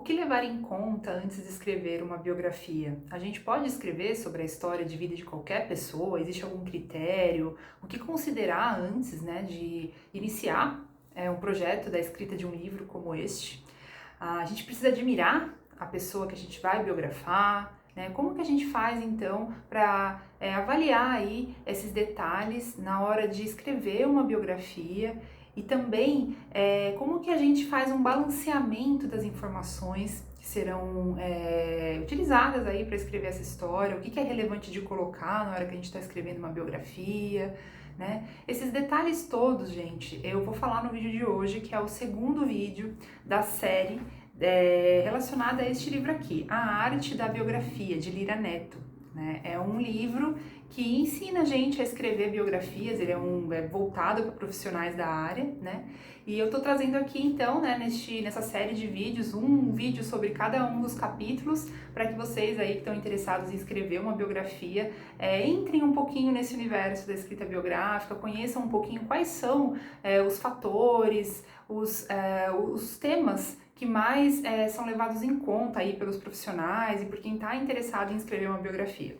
que levar em conta antes de escrever uma biografia? A gente pode escrever sobre a história de vida de qualquer pessoa? Existe algum critério? O que considerar antes, né, de iniciar um projeto da escrita de um livro como este? A gente precisa admirar a pessoa que a gente vai biografar, né? Como que a gente faz então para avaliar aí esses detalhes na hora de escrever uma biografia e também como que a gente faz um balanceamento das informações que serão utilizadas aí para escrever essa história, o que que é relevante de colocar na hora que a gente está escrevendo uma biografia, né? Esses detalhes todos, gente, eu vou falar no vídeo de hoje, que é o segundo vídeo da série relacionada a este livro aqui, A Arte da Biografia, de Lyra Neto. Né? É um livro que ensina a gente a escrever biografias, ele é voltado para profissionais da área, né? E eu tô trazendo aqui então, né, nessa série de vídeos, um vídeo sobre cada um dos capítulos, para que vocês aí que estão interessados em escrever uma biografia, entrem um pouquinho nesse universo da escrita biográfica, conheçam um pouquinho quais são os fatores, os temas que mais são levados em conta aí pelos profissionais e por quem está interessado em escrever uma biografia.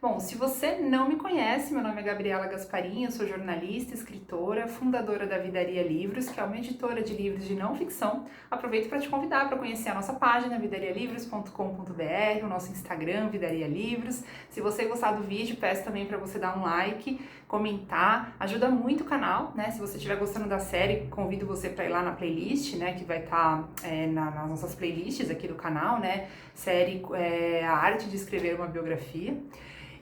Bom, se você não me conhece, meu nome é Gabriela Gasparim, eu sou jornalista, escritora, fundadora da Vidaria Livros, que é uma editora de livros de não ficção. Aproveito para te convidar para conhecer a nossa página, vidarialivros.com.br, o nosso Instagram, Vidaria Livros. Se você gostar do vídeo, peço também para você dar um like, comentar, ajuda muito o canal, né? Se você estiver gostando da série, convido você para ir lá na playlist, né? Que vai estar nas nossas playlists aqui do canal, né? Série A Arte de Escrever uma Biografia.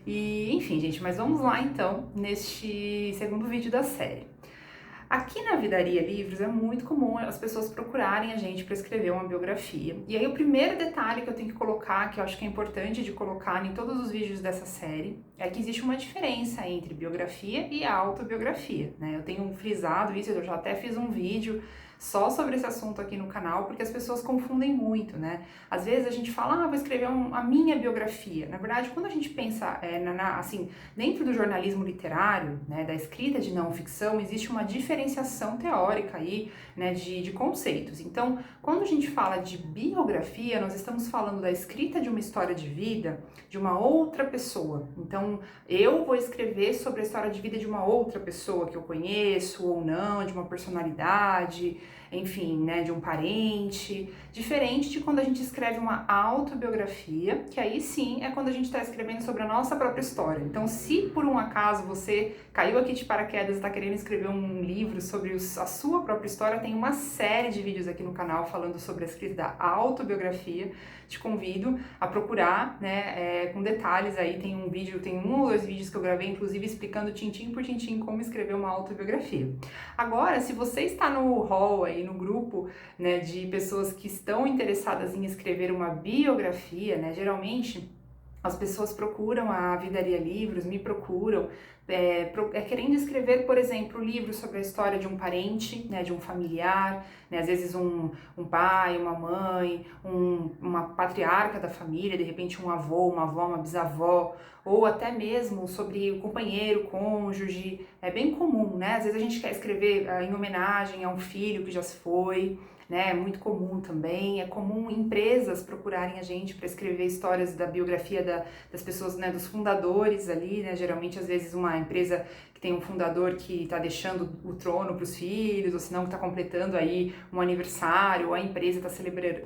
E, enfim, gente, mas vamos lá então neste segundo vídeo da série. Aqui na Vidaria Livros é muito comum as pessoas procurarem a gente para escrever uma biografia. E aí o primeiro detalhe que eu tenho que colocar, que eu acho que é importante de colocar em todos os vídeos dessa série, é que existe uma diferença entre biografia e autobiografia, né? Eu tenho frisado isso, eu já até fiz um vídeo só sobre esse assunto aqui no canal, porque as pessoas confundem muito, né? Às vezes a gente fala, vou escrever a minha biografia. Na verdade, quando a gente pensa, assim, dentro do jornalismo literário, né, da escrita de não ficção, existe uma diferenciação teórica aí, né, de conceitos. Então, quando a gente fala de biografia, nós estamos falando da escrita de uma história de vida de uma outra pessoa. Então, eu vou escrever sobre a história de vida de uma outra pessoa que eu conheço ou não, de uma personalidade, enfim, né, de um parente, diferente de quando a gente escreve uma autobiografia, que aí sim é quando a gente está escrevendo sobre a nossa própria história. Então, se por um acaso você caiu aqui de paraquedas e está querendo escrever um livro sobre a sua própria história, tem uma série de vídeos aqui no canal falando sobre a escrita da autobiografia. Te convido a procurar, né, com detalhes aí, tem um ou dois vídeos que eu gravei, inclusive explicando tintim por tintim como escrever uma autobiografia. Agora, se você está no hall aí, no grupo, né, de pessoas que estão interessadas em escrever uma biografia, né, geralmente as pessoas procuram a Vidaria Livros, me procuram, querendo escrever, por exemplo, livros sobre a história de um parente, né, de um familiar, né, às vezes um pai, uma mãe, uma patriarca da família, de repente um avô, uma avó, uma bisavó, ou até mesmo sobre o companheiro, cônjuge. É bem comum, né? Às vezes a gente quer escrever em homenagem a um filho que já se foi, né? É muito comum também. É comum empresas procurarem a gente para escrever histórias da biografia das pessoas, né? Dos fundadores ali, né? Geralmente, às vezes, uma empresa que tem um fundador que está deixando o trono para os filhos, ou senão que está completando aí um aniversário, ou a empresa está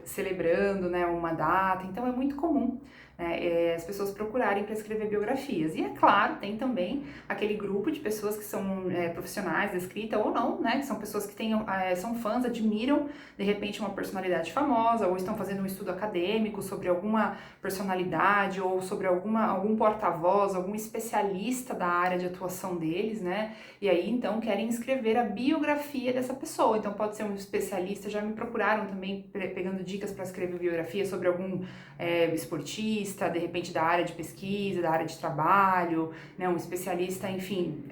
celebrando, né, uma data. Então é muito comum, né, as pessoas procurarem para escrever biografias. E é claro, tem também aquele grupo de pessoas que são profissionais da escrita ou não, né, que são pessoas que são fãs, admiram de repente uma personalidade famosa, ou estão fazendo um estudo acadêmico sobre alguma personalidade, ou sobre algum porta-voz, algum especialista da área de atuação deles, né? E aí então querem escrever a biografia dessa pessoa. Então pode ser um especialista, já me procuraram também pegando dicas para escrever biografia sobre algum esportista, especialista, de repente, da área de pesquisa, da área de trabalho, né, um especialista, enfim,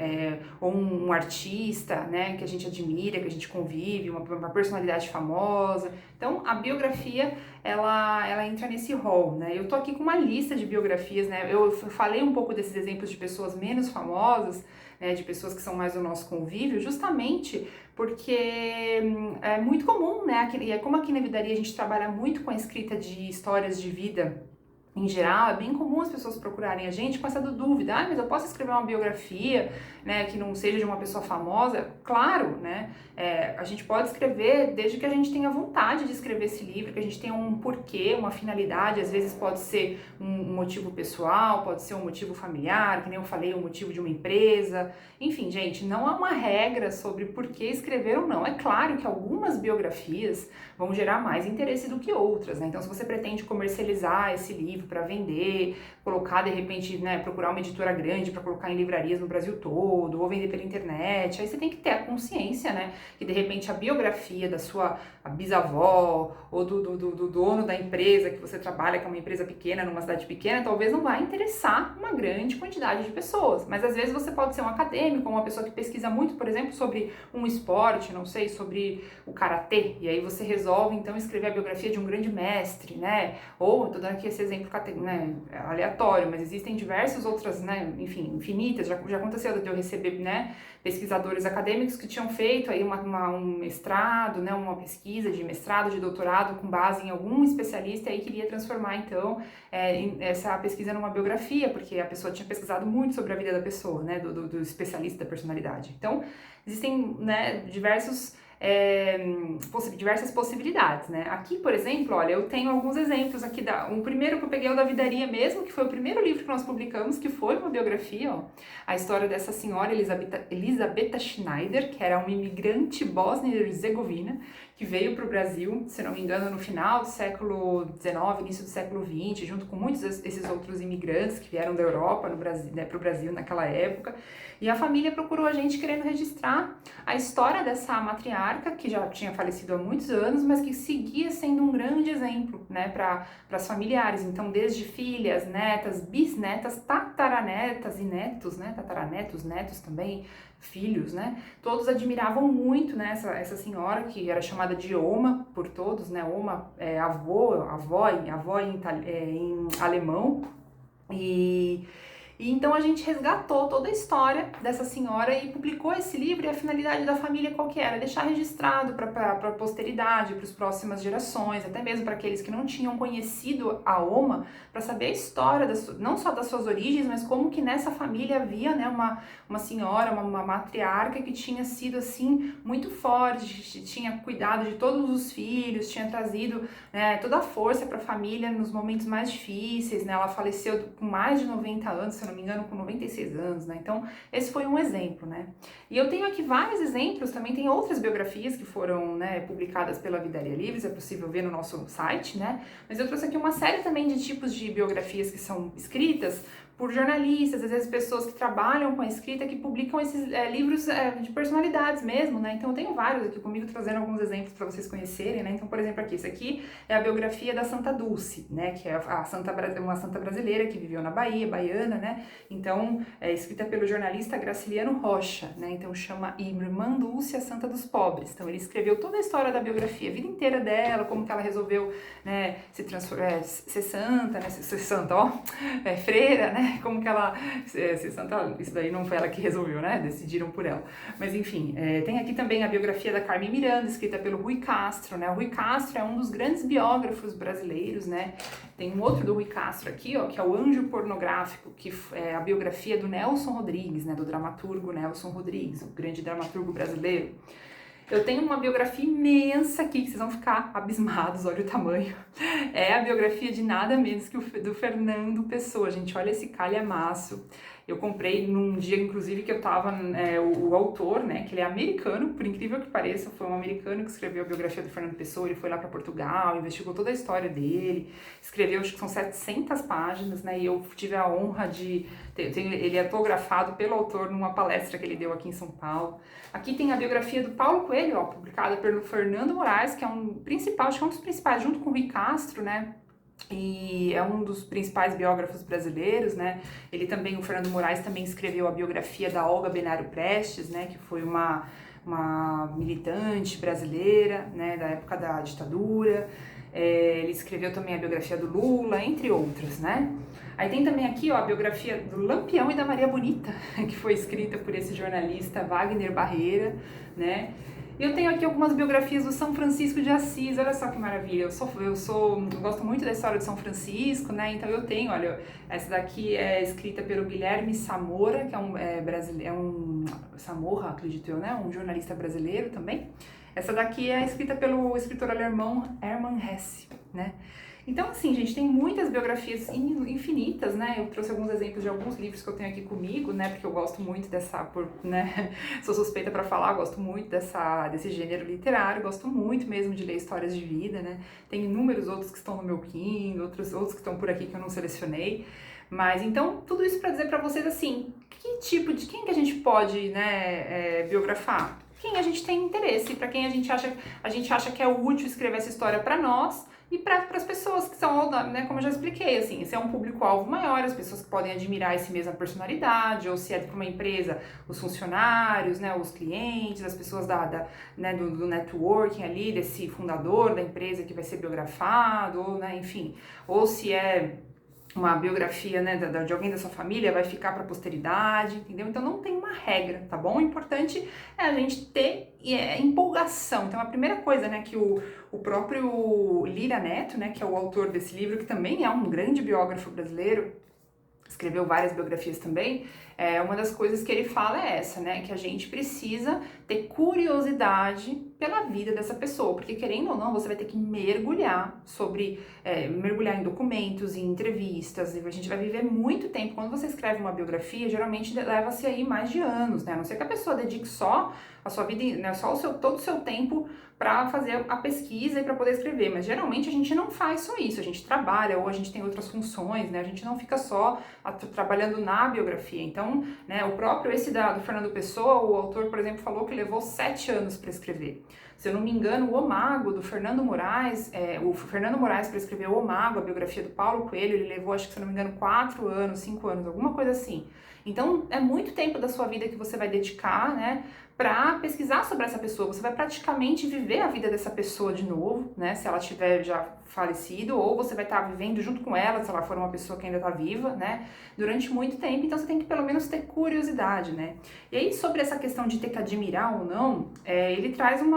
ou um artista, né, que a gente admira, que a gente convive, uma personalidade famosa. Então, a biografia, ela entra nesse rol, né? Eu tô aqui com uma lista de biografias, né? Eu falei um pouco desses exemplos de pessoas menos famosas, né, de pessoas que são mais do nosso convívio, justamente porque é muito comum, né? E é como aqui na Vidaria a gente trabalha muito com a escrita de histórias de vida em geral, é bem comum as pessoas procurarem a gente com essa dúvida, mas eu posso escrever uma biografia, né, que não seja de uma pessoa famosa? Claro, né, a gente pode escrever desde que a gente tenha vontade de escrever esse livro, que a gente tenha um porquê, uma finalidade, às vezes pode ser um motivo pessoal, pode ser um motivo familiar, que nem eu falei, um motivo de uma empresa, enfim, gente, não há uma regra sobre por que escrever ou não. É claro que algumas biografias vão gerar mais interesse do que outras, né, então se você pretende comercializar esse livro para vender, colocar de repente, né, procurar uma editora grande para colocar em livrarias no Brasil todo, ou vender pela internet, aí você tem que ter a consciência, né, que de repente a biografia da sua bisavó ou do dono da empresa que você trabalha, que é uma empresa pequena, numa cidade pequena, talvez não vai interessar uma grande quantidade de pessoas, mas às vezes você pode ser um acadêmico, uma pessoa que pesquisa muito, por exemplo, sobre um esporte, não sei, sobre o karatê, e aí você resolve então escrever a biografia de um grande mestre, né, ou, tô dando aqui esse exemplo, né, aleatório, mas existem diversas outras, né, enfim, infinitas, já aconteceu de eu receber, né, pesquisadores acadêmicos que tinham feito aí um mestrado, né, uma pesquisa de mestrado, de doutorado com base em algum especialista e aí queria transformar então essa pesquisa numa biografia, porque a pessoa tinha pesquisado muito sobre a vida da pessoa, né, do especialista da personalidade. Então, existem, né, diversas possibilidades, né? Aqui, por exemplo, olha, eu tenho alguns exemplos aqui, o primeiro que eu peguei é o da Vidaria mesmo, que foi o primeiro livro que nós publicamos, que foi uma biografia, ó, a história dessa senhora Elisabetta Schneider, que era uma imigrante bósnia-herzegovina, que veio para o Brasil, se não me engano, no final do século XIX, início do século XX, junto com muitos desses outros imigrantes que vieram da Europa para o Brasil naquela época. E a família procurou a gente querendo registrar a história dessa matriarca, que já tinha falecido há muitos anos, mas que seguia sendo um grande exemplo, né, para as familiares. Então, desde filhas, netas, bisnetas, tataranetas e netos, né, tataranetos, netos também, filhos, né, todos admiravam muito, né, essa senhora, que era chamada de Oma por todos, né, Oma é avó em alemão, e então a gente resgatou toda a história dessa senhora e publicou esse livro, e a finalidade da família qual que era? Deixar registrado para a posteridade, para as próximas gerações, até mesmo para aqueles que não tinham conhecido a Oma, para saber a história, não só das suas origens, mas como que nessa família havia, né, uma senhora, uma matriarca que tinha sido assim muito forte, tinha cuidado de todos os filhos, tinha trazido, né, toda a força para a família nos momentos mais difíceis, né? Ela faleceu com mais de 90 anos, se eu não me engano, com 96 anos, né? Então, esse foi um exemplo, né? E eu tenho aqui vários exemplos, também tem outras biografias que foram, né, publicadas pela Vidaria Livres, é possível ver no nosso site, né? Mas eu trouxe aqui uma série também de tipos de biografias que são escritas por jornalistas, às vezes pessoas que trabalham com a escrita, que publicam esses livros de personalidades mesmo, né? Então eu tenho vários aqui comigo, trazendo alguns exemplos para vocês conhecerem, né? Então, por exemplo, aqui, esse aqui é a biografia da Santa Dulce, né? Que é uma santa brasileira que viveu na Bahia, baiana, né? Então, é escrita pelo jornalista Graciliano Rocha, né? Então chama Irmã Dulce, a Santa dos Pobres. Então ele escreveu toda a história da biografia, a vida inteira dela, como que ela resolveu, né, ser santa, né? Ser santa, ó, freira, né? Como que ela se santa, isso daí não foi ela que resolveu, né? Decidiram por ela. Mas enfim, tem aqui também a biografia da Carmen Miranda, escrita pelo Rui Castro, né? O Rui Castro é um dos grandes biógrafos brasileiros, né? Tem um outro do Rui Castro aqui, ó, que é o Anjo Pornográfico, que é a biografia do Nelson Rodrigues, né? Do dramaturgo Nelson Rodrigues, o grande dramaturgo brasileiro. Eu tenho uma biografia imensa aqui, que vocês vão ficar abismados, olha o tamanho. É a biografia de nada menos que do Fernando Pessoa, gente, olha esse calhamaço. Eu comprei num dia, inclusive, que eu tava, o autor, né, que ele é americano, por incrível que pareça, foi um americano que escreveu a biografia do Fernando Pessoa, ele foi lá para Portugal, investigou toda a história dele, escreveu, acho que são 700 páginas, né, e eu tive a honra de ele é autografado pelo autor numa palestra que ele deu aqui em São Paulo. Aqui tem a biografia do Paulo Coelho, ó, publicada pelo Fernando Moraes, que é acho que é um dos principais, junto com o Rui Castro, né, e é um dos principais biógrafos brasileiros, né? Ele também, o Fernando Moraes, também escreveu a biografia da Olga Benário Prestes, né? Que foi uma militante brasileira, né? Da época da ditadura. Ele escreveu também a biografia do Lula, entre outras, né? Aí tem também aqui, ó, a biografia do Lampião e da Maria Bonita, que foi escrita por esse jornalista Wagner Barreira, né? Eu tenho aqui algumas biografias do São Francisco de Assis, olha só que maravilha, eu gosto muito da história de São Francisco, né, então eu tenho, olha, essa daqui é escrita pelo Guilherme Samora, que é um Samorra, acredito eu, né, um jornalista brasileiro também. Essa daqui é escrita pelo escritor alemão Hermann Hesse, né. Então, assim, gente, tem muitas biografias infinitas, né? Eu trouxe alguns exemplos de alguns livros que eu tenho aqui comigo, né? Porque eu gosto muito né? Sou suspeita para falar, gosto muito desse gênero literário, gosto muito mesmo de ler histórias de vida, né? Tem inúmeros outros que estão no meu Kindle, outros que estão por aqui que eu não selecionei. Mas, então, tudo isso para dizer para vocês, assim, quem que a gente pode, né, biografar? Quem a gente tem interesse, para quem a gente acha que é útil escrever essa história para nós, e para as pessoas que são, né, como eu já expliquei, assim, se é um público-alvo maior, as pessoas que podem admirar esse mesma personalidade, ou se é para uma empresa, os funcionários, né, os clientes, as pessoas né, do networking ali, desse fundador da empresa que vai ser biografado, ou, né, enfim, ou se é uma biografia, né, de alguém da sua família, vai ficar para a posteridade, entendeu? Então não tem uma regra, tá bom? O importante é a gente ter empolgação. Então a primeira coisa, né, que o próprio Lira Neto, né, que é o autor desse livro, que também é um grande biógrafo brasileiro, escreveu várias biografias também, uma das coisas que ele fala é essa, né, que a gente precisa ter curiosidade pela vida dessa pessoa, porque querendo ou não, você vai ter que mergulhar mergulhar em documentos, em entrevistas, e a gente vai viver muito tempo. Quando você escreve uma biografia, geralmente leva-se aí mais de anos, né, a não ser que a pessoa dedique só a sua vida, né, só todo o seu tempo para fazer a pesquisa e para poder escrever, mas geralmente a gente não faz só isso, a gente trabalha ou a gente tem outras funções, né, a gente não fica só trabalhando na biografia. Então, né, o próprio do Fernando Pessoa, o autor, por exemplo, falou que levou 7 anos para escrever. Se eu não me engano, o O Mago, do Fernando Moraes, o Fernando Moraes para escrever O Mago, a biografia do Paulo Coelho, ele levou, acho que se eu não me engano, 4 anos, 5 anos, alguma coisa assim. Então, é muito tempo da sua vida que você vai dedicar, né, para pesquisar sobre essa pessoa. Você vai praticamente viver a vida dessa pessoa de novo, né, se ela tiver já falecido, ou você vai estar vivendo junto com ela, se ela for uma pessoa que ainda está viva, né, durante muito tempo. Então, você tem que pelo menos ter curiosidade, né. E aí, sobre essa questão de ter que admirar ou não, ele traz um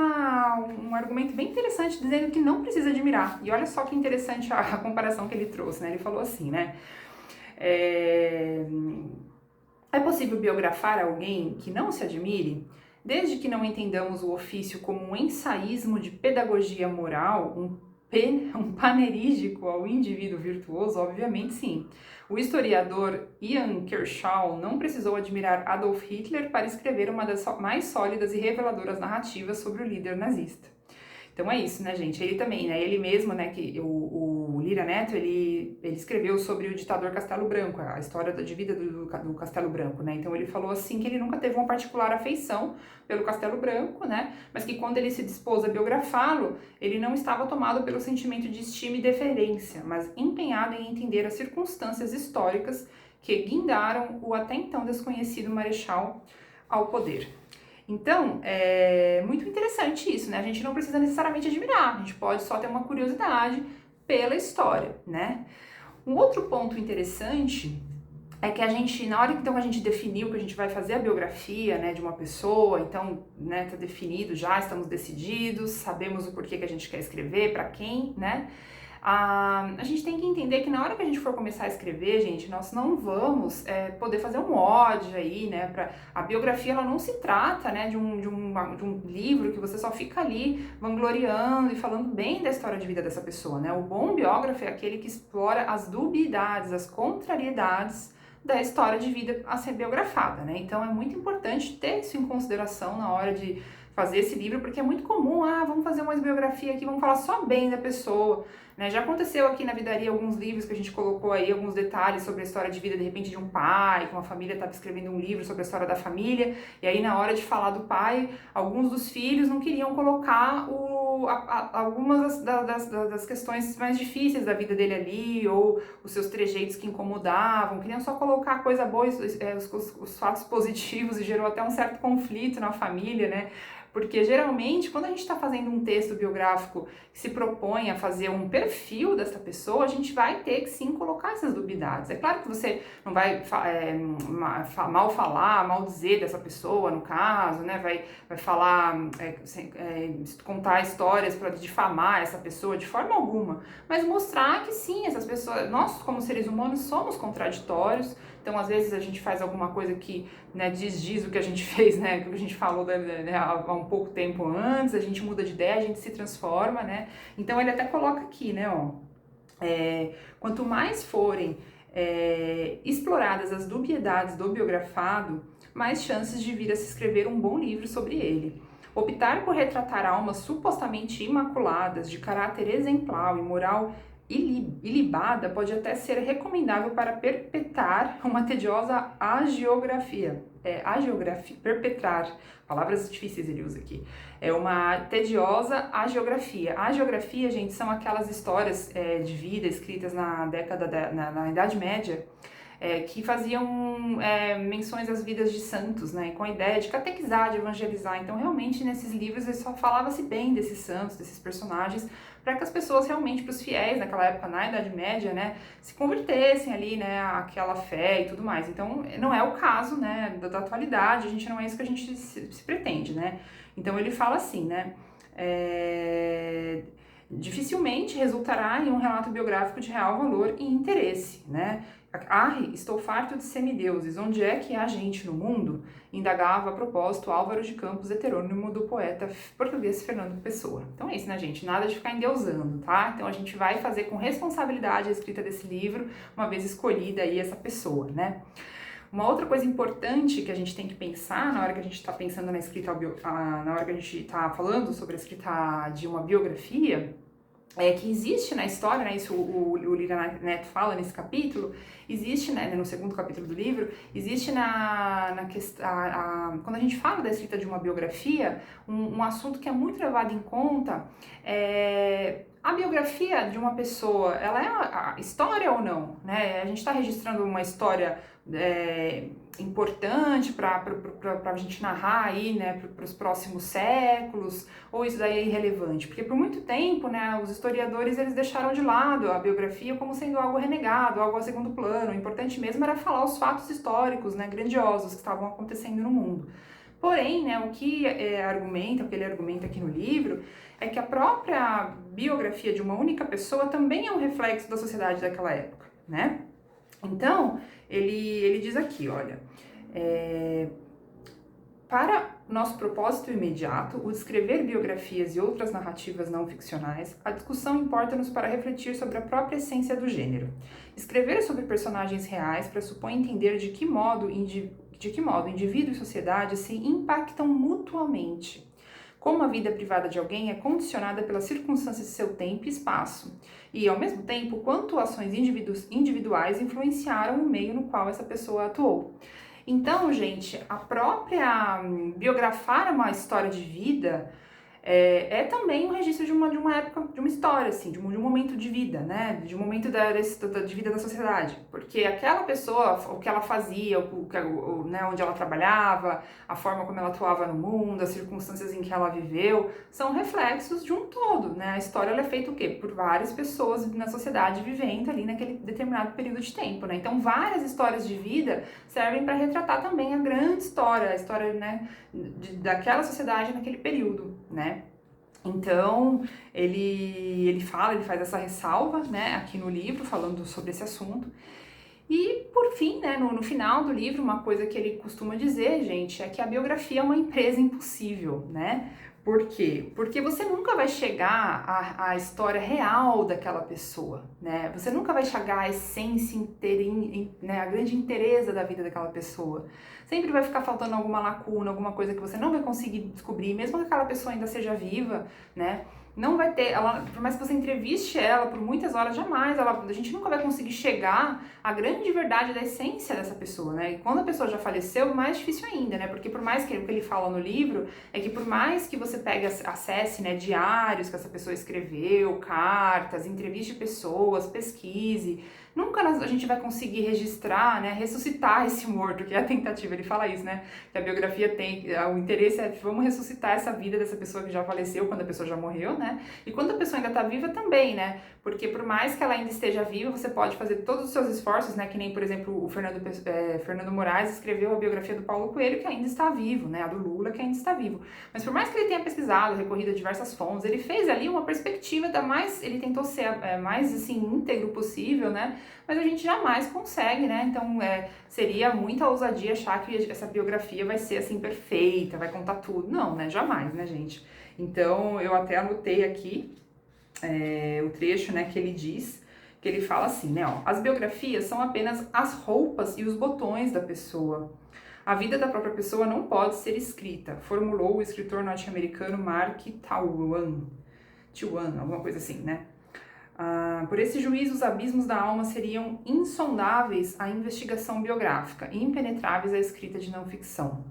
argumento bem interessante, dizendo que não precisa admirar. E olha só que interessante a comparação que ele trouxe, né, ele falou assim, né, é possível biografar alguém que não se admire? Desde que não entendamos o ofício como um ensaísmo de pedagogia moral, um panegírico ao indivíduo virtuoso, obviamente sim. O historiador Ian Kershaw não precisou admirar Adolf Hitler para escrever uma das mais sólidas e reveladoras narrativas sobre o líder nazista. Então é isso, né, gente? Ele também, né? Ele mesmo, né? Que o Lira Neto, ele escreveu sobre o ditador Castelo Branco, a história de vida do Castelo Branco, né? Então ele falou assim que ele nunca teve uma particular afeição pelo Castelo Branco, né? Mas que quando ele se dispôs a biografá-lo, ele não estava tomado pelo sentimento de estima e deferência, mas empenhado em entender as circunstâncias históricas que guindaram o até então desconhecido marechal ao poder. Então, é muito interessante isso, né? A gente não precisa necessariamente admirar, a gente pode só ter uma curiosidade pela história, né? Um outro ponto interessante é que a gente, na hora então que a gente definiu que a gente vai fazer a biografia, né, de uma pessoa, então, né, tá definido já, estamos decididos, sabemos o porquê que a gente quer escrever, para quem, né? A gente tem que entender que na hora que a gente for começar a escrever, gente, nós não vamos poder fazer um ode aí, né? A biografia, ela não se trata, né, de um livro que você só fica ali vangloriando e falando bem da história de vida dessa pessoa, né? O bom biógrafo é aquele que explora as dubiedades, as contrariedades da história de vida a ser biografada, né? Então é muito importante ter isso em consideração na hora de fazer esse livro, porque é muito comum, vamos fazer uma biografia aqui, vamos falar só bem da pessoa, né? Já aconteceu aqui na Vidaria alguns livros que a gente colocou aí, alguns detalhes sobre a história de vida, de repente, de um pai, que uma família estava escrevendo um livro sobre a história da família, e aí na hora de falar do pai, alguns dos filhos não queriam colocar algumas das questões mais difíceis da vida dele ali, ou os seus trejeitos que incomodavam, queriam só colocar coisa boa, os fatos positivos, e gerou até um certo conflito na família, né? Porque geralmente, quando a gente está fazendo um texto biográfico que se propõe a fazer um perfil dessa pessoa, a gente vai ter que sim colocar essas dubiedades. É claro que você não vai mal falar, mal dizer dessa pessoa, no caso, né? Vai falar, contar histórias para difamar essa pessoa de forma alguma, mas mostrar que sim, essas pessoas, nós como seres humanos somos contraditórios. Então, às vezes, a gente faz alguma coisa que, né, diz o que a gente fez, né, o que a gente falou, né, há um pouco tempo antes, a gente muda de ideia, a gente se transforma, né. Então, ele até coloca aqui, né, ó, quanto mais forem exploradas as dubiedades do biografado, mais chances de vir a se escrever um bom livro sobre ele. Optar por retratar almas supostamente imaculadas, de caráter exemplar e moral ilibada pode até ser recomendável para perpetrar uma tediosa agiografia. Perpetrar, palavras difíceis ele usa aqui. É uma tediosa agiografia. A agiografia, gente, são aquelas histórias de vida escritas na na Idade Média, que faziam menções às vidas de santos, né, com a ideia de catequizar, de evangelizar. Então, realmente, nesses livros, só falava-se bem desses santos, desses personagens, para que as pessoas realmente, para os fiéis naquela época, na Idade Média, né, se convertessem ali, né, àquela fé e tudo mais. Então, não é o caso, né, da atualidade, não é isso que a gente se pretende, né. Então, ele fala assim, né, dificilmente resultará em um relato biográfico de real valor e interesse, né? Estou farto de semideuses, onde é que há gente no mundo? Indagava a propósito Álvaro de Campos, heterônimo do poeta português Fernando Pessoa. Então é isso, né, gente? Nada de ficar endeusando, tá? Então a gente vai fazer com responsabilidade a escrita desse livro, uma vez escolhida aí essa pessoa, né? Uma outra coisa importante que a gente tem que pensar na hora que a gente está pensando na escrita, na hora que a gente está falando sobre a escrita de uma biografia, que existe na história, né, isso o Lira Neto fala nesse capítulo, existe, né, no segundo capítulo do livro, existe na questão, quando a gente fala da escrita de uma biografia, um assunto que é muito levado em conta a biografia de uma pessoa, ela é a história ou não, né? A gente está registrando uma história importante para a gente narrar aí, né, para os próximos séculos, ou isso daí é irrelevante? Porque por muito tempo, né, os historiadores eles deixaram de lado a biografia como sendo algo renegado, algo a segundo plano. O importante mesmo era falar os fatos históricos, né, grandiosos que estavam acontecendo no mundo. Porém, né, o que ele argumenta aqui no livro, é que a própria biografia de uma única pessoa também é um reflexo da sociedade daquela época, né? Então, ele diz aqui, olha, para nosso propósito imediato, o descrever biografias e outras narrativas não ficcionais, a discussão importa-nos para refletir sobre a própria essência do gênero. Escrever sobre personagens reais pressupõe entender de que modo indivíduo e sociedade se impactam mutuamente. Como a vida privada de alguém é condicionada pelas circunstâncias de seu tempo e espaço, e, ao mesmo tempo, quanto ações individuais influenciaram o meio no qual essa pessoa atuou. Então, gente, a própria biografar uma história de vida é também um registro de uma época, de uma história, assim, de um momento de vida, né? De um momento de vida da sociedade. Porque aquela pessoa, o que ela fazia, né, onde ela trabalhava, a forma como ela atuava no mundo, as circunstâncias em que ela viveu, são reflexos de um todo, né? A história ela é feita o quê? Por várias pessoas na sociedade vivendo ali naquele determinado período de tempo, né? Então, várias histórias de vida servem para retratar também a grande história, a história, né, daquela sociedade naquele período, né? Então, ele faz essa ressalva, né, aqui no livro, falando sobre esse assunto. E, por fim, né, no final do livro, uma coisa que ele costuma dizer, gente, é que a biografia é uma empresa impossível, né? Por quê? Porque você nunca vai chegar à história real daquela pessoa, né? Você nunca vai chegar à essência inteira, né, a grande inteireza da vida daquela pessoa. Sempre vai ficar faltando alguma lacuna, alguma coisa que você não vai conseguir descobrir, mesmo que aquela pessoa ainda seja viva, né? não vai ter, ela, por mais que você entreviste ela por muitas horas, jamais, a gente nunca vai conseguir chegar à grande verdade da essência dessa pessoa, né? E quando a pessoa já faleceu, mais difícil ainda, né? Porque por mais que o que ele fala no livro é que por mais que você pegue, acesse, né, diários que essa pessoa escreveu, cartas, entreviste pessoas, pesquise, nunca a gente vai conseguir registrar, né, ressuscitar esse morto, que é a tentativa, ele fala isso, né, que a biografia tem, o interesse é, vamos ressuscitar essa vida dessa pessoa que já faleceu, quando a pessoa já morreu, né, e quando a pessoa ainda tá viva também, né, porque por mais que ela ainda esteja viva, você pode fazer todos os seus esforços, né, que nem, por exemplo, o Fernando Moraes escreveu a biografia do Paulo Coelho, que ainda está vivo, né, a do Lula, que ainda está vivo, mas por mais que ele tenha pesquisado, recorrido a diversas fontes, ele fez ali uma perspectiva da mais, ele tentou ser mais, assim, íntegro possível, né, mas a gente jamais consegue, né? Então seria muita ousadia achar que essa biografia vai ser assim perfeita, vai contar tudo. Não, né? Jamais, né, gente? Então eu até anotei aqui o trecho, né, que ele diz, que ele fala assim, né? Ó, as biografias são apenas as roupas e os botões da pessoa. A vida da própria pessoa não pode ser escrita, formulou o escritor norte-americano Mark Twain, alguma coisa assim, né? Por esse juízo, os abismos da alma seriam insondáveis à investigação biográfica e impenetráveis à escrita de não ficção.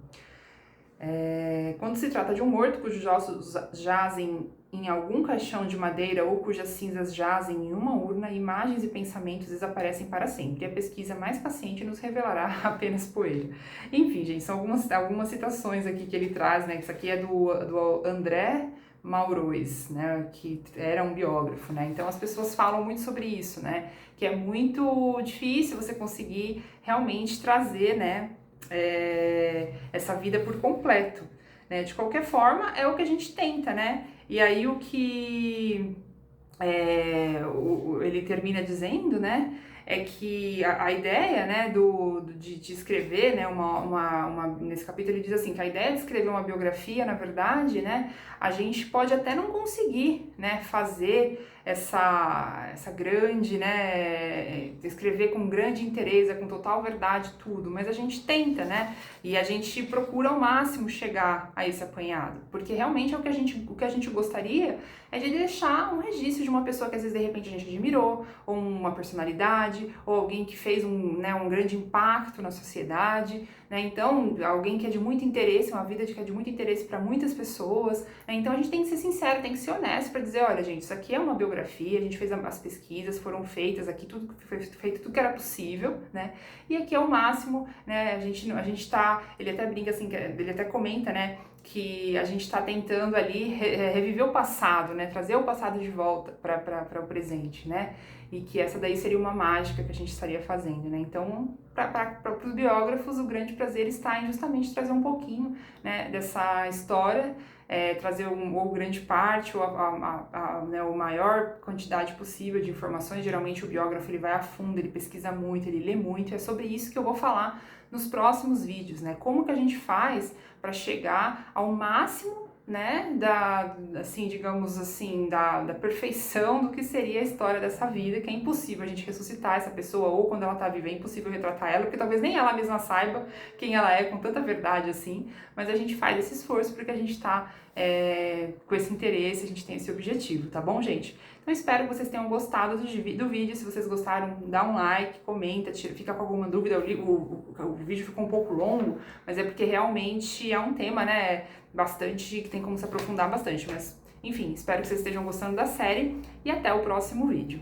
Quando se trata de um morto cujos ossos jazem em algum caixão de madeira ou cujas cinzas jazem em uma urna, imagens e pensamentos desaparecem para sempre. E a pesquisa mais paciente nos revelará apenas poeira. Enfim, gente, são algumas citações aqui que ele traz, né? Isso aqui é do André Maurois, né, que era um biógrafo, né, então as pessoas falam muito sobre isso, né, que é muito difícil você conseguir realmente trazer, né, essa vida por completo, né, de qualquer forma é o que a gente tenta, né, e aí o que ele termina dizendo, né, é que a ideia, né, de escrever, né, nesse capítulo ele diz assim, que a ideia de escrever uma biografia, na verdade, né, a gente pode até não conseguir, né, fazer essa grande, né, escrever com grande interesse, com total verdade, tudo, mas a gente tenta, né, e a gente procura ao máximo chegar a esse apanhado, porque realmente é o que a gente gostaria é de deixar um registro de uma pessoa que às vezes de repente a gente admirou, ou uma personalidade, ou alguém que fez um grande impacto na sociedade, né? Então, alguém que é de muito interesse, uma vida que é de muito interesse para muitas pessoas, né? Então a gente tem que ser sincero, tem que ser honesto para dizer, olha gente, isso aqui é uma biografia, a gente fez as pesquisas, foram feitas aqui, tudo foi feito, tudo que era possível, né? E aqui é o máximo, né? A gente tá, ele até brinca assim, ele até comenta, né, que a gente está tentando ali reviver o passado, né, trazer o passado de volta para o presente, né, e que essa daí seria uma mágica que a gente estaria fazendo, né, então para os biógrafos o grande prazer está em justamente trazer um pouquinho, né, dessa história, trazer ou grande parte ou né, a maior quantidade possível de informações. Geralmente o biógrafo ele vai a fundo, ele pesquisa muito, ele lê muito, e é sobre isso que eu vou falar nos próximos vídeos, né, como que a gente faz para chegar ao máximo, né, assim, digamos assim, da perfeição do que seria a história dessa vida, que é impossível a gente ressuscitar essa pessoa, ou quando ela tá viva é impossível retratar ela, porque talvez nem ela mesma saiba quem ela é com tanta verdade assim, mas a gente faz esse esforço porque a gente tá com esse interesse, a gente tem esse objetivo, tá bom, gente? Então espero que vocês tenham gostado do vídeo. Se vocês gostaram, dá um like, comenta, fica com alguma dúvida. O vídeo ficou um pouco longo, mas é porque realmente é um tema, né, bastante, que tem como se aprofundar bastante. Mas, enfim, espero que vocês estejam gostando da série e até o próximo vídeo.